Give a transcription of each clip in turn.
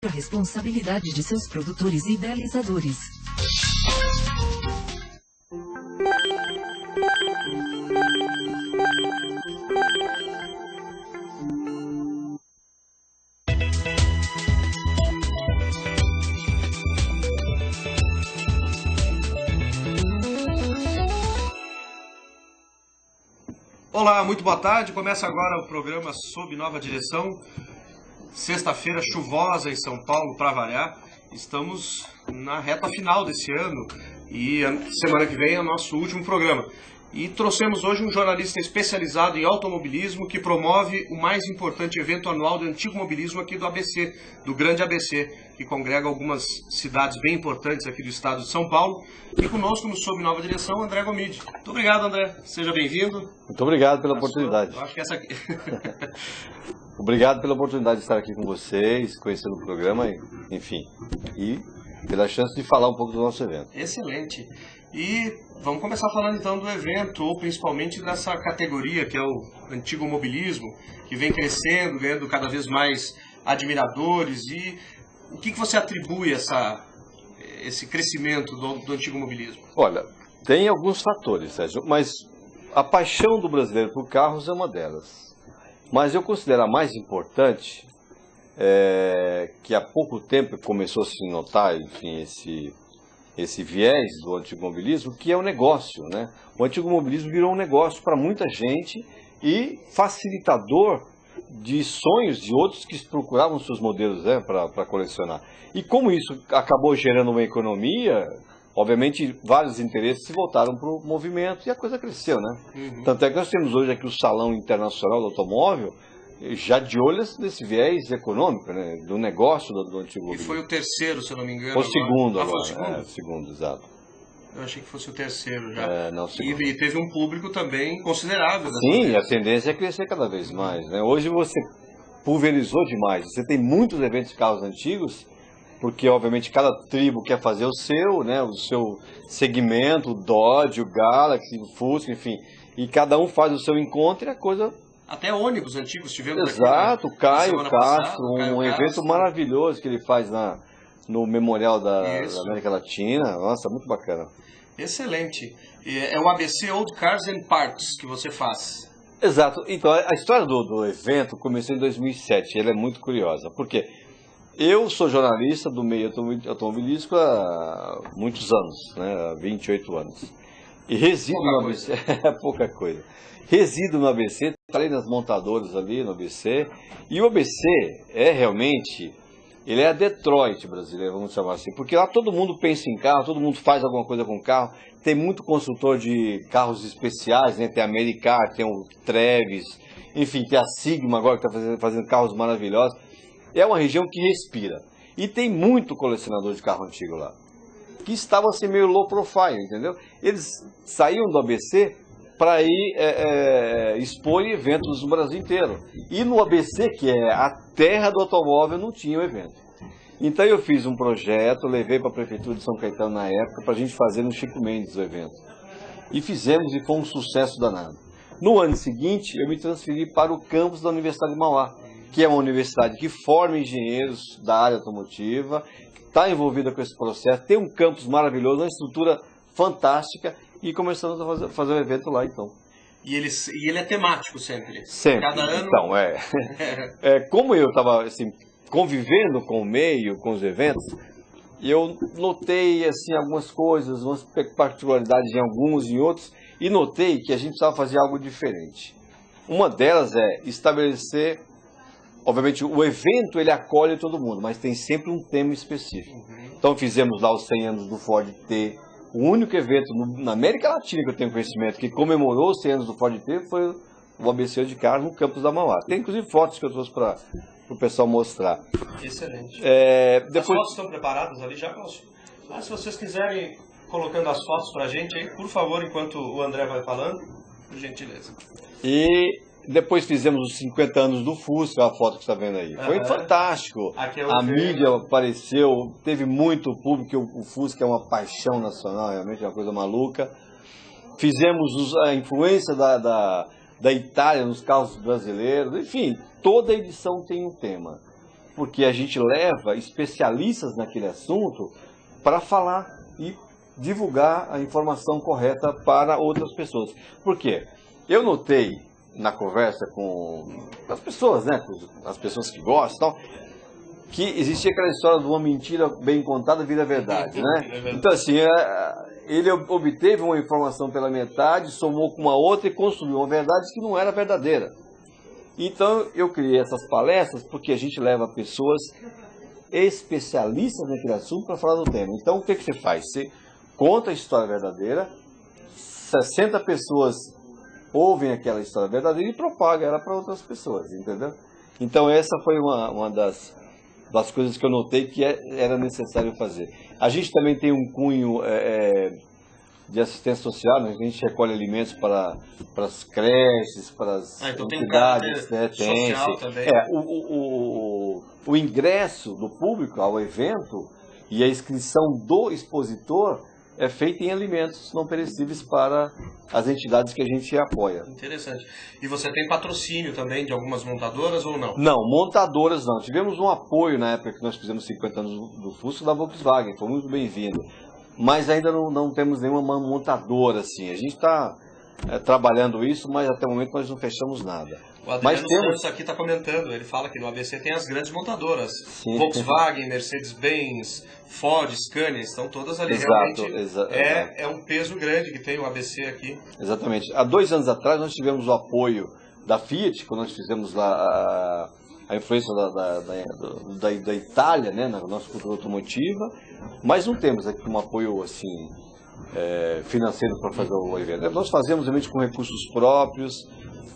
a responsabilidade de seus produtores e idealizadores. Olá, muito boa tarde. Começa agora o programa Sob Nova Direção. Sexta-feira chuvosa em São Paulo, para variar. Estamos na reta final desse ano e a semana que vem é o nosso último programa. E trouxemos hoje um jornalista especializado em automobilismo que promove o mais importante evento anual do antigo mobilismo aqui do ABC, do Grande ABC, que congrega algumas cidades bem importantes aqui do estado de São Paulo. E conosco no Sob Nova Direção, André Gomide. Muito obrigado, André. Seja bem-vindo. Muito obrigado pela oportunidade. Eu acho que essa aqui... Obrigado pela oportunidade de estar aqui com vocês, conhecendo o programa, enfim, e pela chance de falar um pouco do nosso evento. Excelente. E vamos começar falando então do evento, ou principalmente dessa categoria que é o antigo mobilismo, que vem crescendo, ganhando cada vez mais admiradores. E o que você atribui esse crescimento do antigo mobilismo? Olha, tem alguns fatores, Sérgio, mas a paixão do brasileiro por carros é uma delas. Mas eu considero a mais importante, que há pouco tempo começou a se notar, enfim, esse viés do antigo mobilismo, que é o negócio, né? O antigo mobilismo virou um negócio para muita gente e facilitador de sonhos de outros que procuravam seus modelos, né, para colecionar. E como isso acabou gerando uma economia, obviamente vários interesses se voltaram para o movimento e a coisa cresceu, né? Uhum. Tanto é que nós temos hoje aqui o Salão Internacional do Automóvel, já de olho nesse viés econômico, né, do negócio do antigo mobilismo. E foi o terceiro, se eu não me engano. Foi o segundo agora. Foi o segundo? O segundo, exato. Eu achei que fosse o terceiro já. Não, e teve um público também considerável. Sim, a tendência é crescer cada vez mais, né? Hoje você pulverizou demais. Você tem muitos eventos de carros antigos, porque obviamente cada tribo quer fazer o seu, né? O seu segmento, o Dodge, o Galaxy, o Fusca, enfim. E cada um faz o seu encontro e a coisa... Até ônibus antigos tivemos. Exato, aqui, né? Caio Castro, um evento maravilhoso que ele faz no Memorial da América Latina. Nossa, muito bacana. Excelente. É o ABC Old Cars and Parts que você faz. Exato. Então, a história do evento começou em 2007. Ela é muito curiosa. Por quê? Eu sou jornalista do meio automobilístico há muitos anos, né? Há 28 anos. E resido no ABC. É pouca coisa. Resido no ABC, falei nas montadoras ali no ABC. E o ABC é realmente... Ele é a Detroit brasileira, vamos chamar assim, porque lá todo mundo pensa em carro, todo mundo faz alguma coisa com carro, tem muito construtor de carros especiais, né? Tem a Americar, tem o Travis, enfim, tem a Sigma agora que está fazendo carros maravilhosos. É uma região que respira. E tem muito colecionador de carro antigo lá, que estavam assim meio low profile, entendeu? Eles saíam do ABC para ir expor eventos no Brasil inteiro. E no ABC, que é a terra do automóvel, não tinha o evento. Então eu fiz um projeto, levei para a Prefeitura de São Caetano na época, para a gente fazer no Chico Mendes o evento. E fizemos e foi um sucesso danado. No ano seguinte, eu me transferi para o campus da Universidade de Mauá, que é uma universidade que forma engenheiros da área automotiva, que está envolvida com esse processo, tem um campus maravilhoso, uma estrutura fantástica, e começamos a fazer um evento lá, então. E ele é temático sempre? Sempre. Cada ano... Então, como eu estava assim, convivendo com o meio, com os eventos, eu notei assim, algumas coisas, umas particularidades em alguns e em outros, e notei que a gente precisava fazer algo diferente. Uma delas é estabelecer... Obviamente, o evento ele acolhe todo mundo, mas tem sempre um tema específico. Uhum. Então, fizemos lá os 100 anos do Ford T. O único evento na América Latina que eu tenho conhecimento que comemorou os 100 anos do Ford T foi o ABC de Carros no campus da Mauá. Tem inclusive fotos que eu trouxe para o pessoal mostrar. Excelente. Depois... As fotos estão preparadas ali já, Cláudio? Se vocês quiserem colocando as fotos para a gente aí, por favor, enquanto o André vai falando, por gentileza. E depois fizemos os 50 anos do Fusca, a foto que você está vendo aí. Foi fantástico. A mídia apareceu, teve muito público, o Fusca é uma paixão nacional, realmente é uma coisa maluca. Fizemos a influência da Itália nos carros brasileiros, enfim, toda edição tem um tema. porque a gente leva especialistas naquele assunto para falar e divulgar a informação correta para outras pessoas. Por quê? Eu notei na conversa com as pessoas, né, com as pessoas que gostam, que existia aquela história de uma mentira bem contada vira verdade, né? Então assim, ele obteve uma informação pela metade, somou com uma outra e construiu uma verdade que não era verdadeira. Então eu criei essas palestras porque a gente leva pessoas especialistas naquele assunto para falar do tema. Então o que você faz? Você conta a história verdadeira, 60 pessoas ouvem aquela história verdadeira e propagam ela para outras pessoas, entendeu? Então essa foi uma das coisas que eu notei que era necessário fazer. A gente também tem um cunho de assistência social, né? A gente recolhe alimentos para as creches, para as então entidades. Tem um social também. O ingresso do público ao evento e a inscrição do expositor é feita em alimentos não perecíveis para as entidades que a gente apoia. Interessante. E você tem patrocínio também de algumas montadoras ou não? Não, montadoras não. Tivemos um apoio na época que nós fizemos 50 anos do Fusca da Volkswagen, foi muito bem-vindo. Mas ainda não temos nenhuma montadora assim. A gente está trabalhando isso, mas até o momento nós não fechamos nada. O Adriano Santos aqui está comentando, ele fala que no ABC tem as grandes montadoras. Sim. Volkswagen, Mercedes-Benz, Ford, Scania, estão todas ali. Exato, realmente é um peso grande que tem o ABC aqui. Exatamente. Há 2 anos atrás nós tivemos o apoio da Fiat, quando nós fizemos lá a influência da Itália, né, na nossa cultura automotiva, mas não temos aqui um apoio assim financeiro para fazer o evento. Nós fazemos realmente com recursos próprios,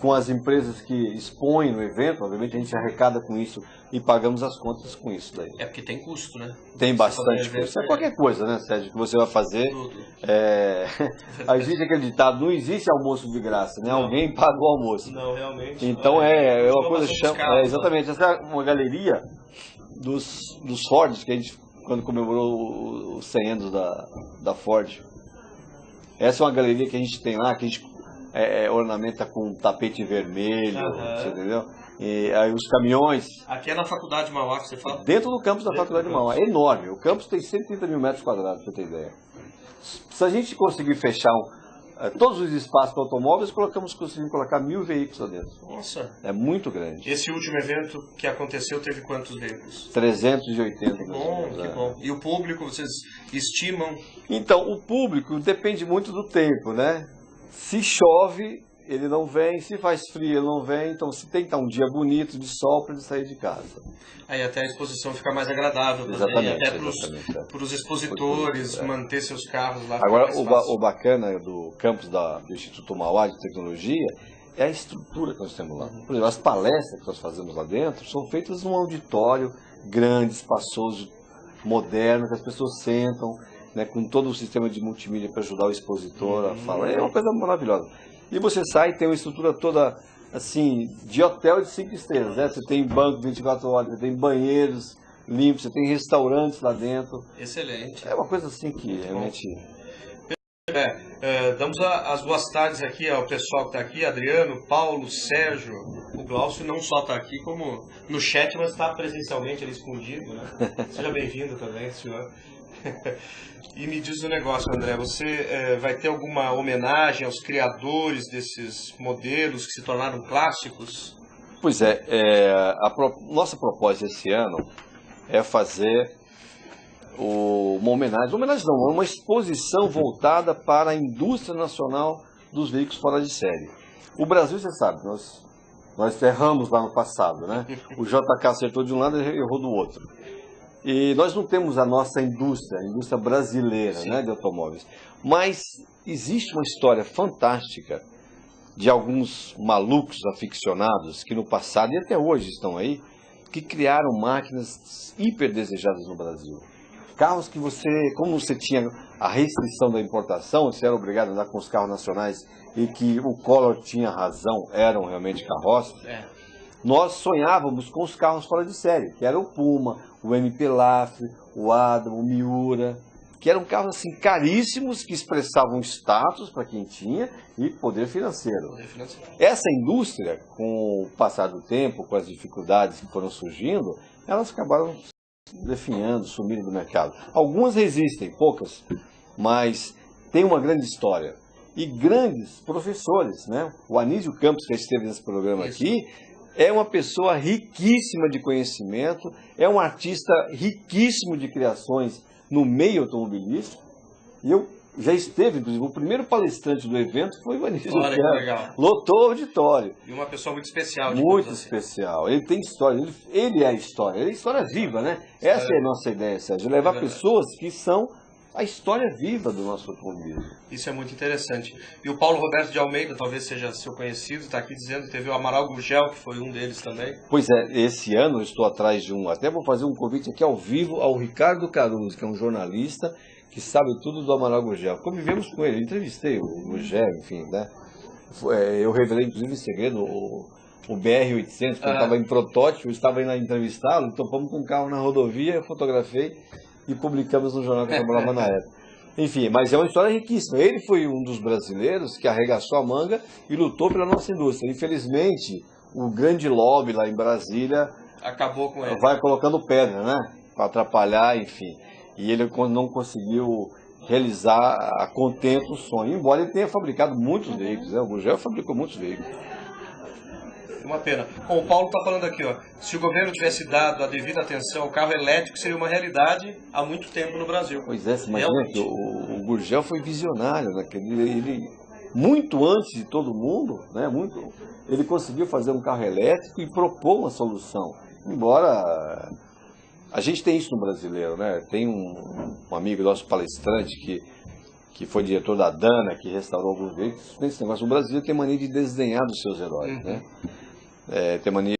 com as empresas que expõem no evento, obviamente a gente arrecada com isso e pagamos as contas com isso daí. É porque tem custo, né? Tem bastante custo. É qualquer coisa, né, Sérgio, que você vai fazer. Existe aquele ditado, não existe almoço de graça, né? Alguém paga o almoço. Não, realmente. Então é uma coisa que chama... exatamente, essa é uma galeria dos Fords, que a gente, quando comemorou os 100 anos da Ford. Essa é uma galeria que a gente tem lá, que a gente ornamenta com tapete vermelho, você entendeu? E aí os caminhões... Aqui é na Faculdade de Mauá que você fala? Dentro do campus da Faculdade de Mauá, é enorme. O campus tem 130 mil metros quadrados, pra você ter ideia. Se a gente conseguir fechar todos os espaços para automóveis, conseguimos colocar 1.000 veículos lá dentro. Nossa! É muito grande. Esse último evento que aconteceu teve quantos veículos? 380. Que bom, que bom. E o público, vocês estimam? Então, o público depende muito do tempo, né? Se chove, ele não vem. Se faz frio, ele não vem. Então, se tem que estar um dia bonito de sol para ele sair de casa. Aí até a exposição fica mais agradável. Exatamente. Também, até para os expositores manter seus carros lá. Agora, o bacana do campus do Instituto Mauá de Tecnologia é a estrutura que nós temos lá. Por exemplo, as palestras que nós fazemos lá dentro são feitas num auditório grande, espaçoso, moderno, que as pessoas sentam, né, com todo o sistema de multimídia para ajudar o expositor a falar. É uma coisa maravilhosa. E você sai e tem uma estrutura toda assim, de hotel de 5 estrelas, né? Você tem banco 24 horas, você tem banheiros limpos, você tem restaurantes lá dentro. Excelente. É uma coisa assim que realmente... damos as boas tardes aqui ao pessoal que está aqui, Adriano, Paulo, Sérgio, o Glaucio não só está aqui como no chat, mas está presencialmente ali escondido, né? Seja bem-vindo também, senhor. E me diz um negócio, André, você vai ter alguma homenagem aos criadores desses modelos que se tornaram clássicos? Pois nossa proposta esse ano é fazer uma homenagem não, uma exposição voltada para a indústria nacional dos veículos fora de série. O Brasil, você sabe, nós erramos lá no passado, né? O JK acertou de um lado e errou do outro. E nós não temos a nossa indústria, a indústria brasileira, né, de automóveis. Mas existe uma história fantástica de alguns malucos aficionados que no passado e até hoje estão aí, que criaram máquinas hiper desejadas no Brasil. Carros que como você tinha a restrição da importação, você era obrigado a andar com os carros nacionais e que o Collor tinha razão, eram realmente carroças. Nós sonhávamos com os carros fora de série, que era o Puma, o MP Lafre, o Adam, o Miura, que eram carros assim caríssimos, que expressavam status para quem tinha e poder financeiro. Essa indústria, com o passar do tempo, com as dificuldades que foram surgindo, elas acabaram definhando, sumindo do mercado. Algumas resistem, poucas, mas tem uma grande história. E grandes professores, né? O Anísio Campos, que esteve nesse programa aqui, é uma pessoa riquíssima de conhecimento, é um artista riquíssimo de criações no meio automobilístico. E eu já esteve, inclusive, o primeiro palestrante do evento foi o Anísio Campos. Legal. Lotou o auditório. E uma pessoa muito especial. Muito especial. Ele tem história, ele é a história. Ele é história viva, né? Essa é a nossa ideia, Sérgio. Levar pessoas que são a história viva do nosso automobilismo. Isso é muito interessante. E o Paulo Roberto de Almeida, talvez seja seu conhecido, está aqui dizendo que teve o Amaral Gurgel, que foi um deles também. Pois é, esse ano eu estou atrás de até vou fazer um convite aqui ao vivo ao Ricardo Caruso, que é um jornalista que sabe tudo do Amaral Gurgel. Convivemos com ele, entrevistei o Gurgel, enfim, né? Eu revelei, inclusive, em segredo, o BR-800, que estava em protótipo, eu estava indo entrevistá-lo, então fomos com o carro na rodovia, eu fotografei e publicamos no jornal que eu trabalhava na época. Enfim, mas é uma história riquíssima. Ele foi um dos brasileiros que arregaçou a manga e lutou pela nossa indústria. Infelizmente, o grande lobby lá em Brasília acabou com ele. Vai colocando pedra, né? Para atrapalhar, enfim. E ele não conseguiu realizar a contento o sonho, embora ele tenha fabricado muitos veículos, né? O Gurgel fabricou muitos veículos. Uma pena. Bom, o Paulo está falando aqui, ó, se o governo tivesse dado a devida atenção ao carro elétrico, seria uma realidade há muito tempo no Brasil. Pois é, você imagina que o Gurgel foi visionário, né? Ele, muito antes de todo mundo, né? Ele conseguiu fazer um carro elétrico e propor uma solução. Embora a gente tem isso no brasileiro, né? Tem um amigo nosso palestrante que foi diretor da Dana, que restaurou alguns veículos. Nesse negócio, o Brasil tem mania de desdenhar dos seus heróis, né? Tem mania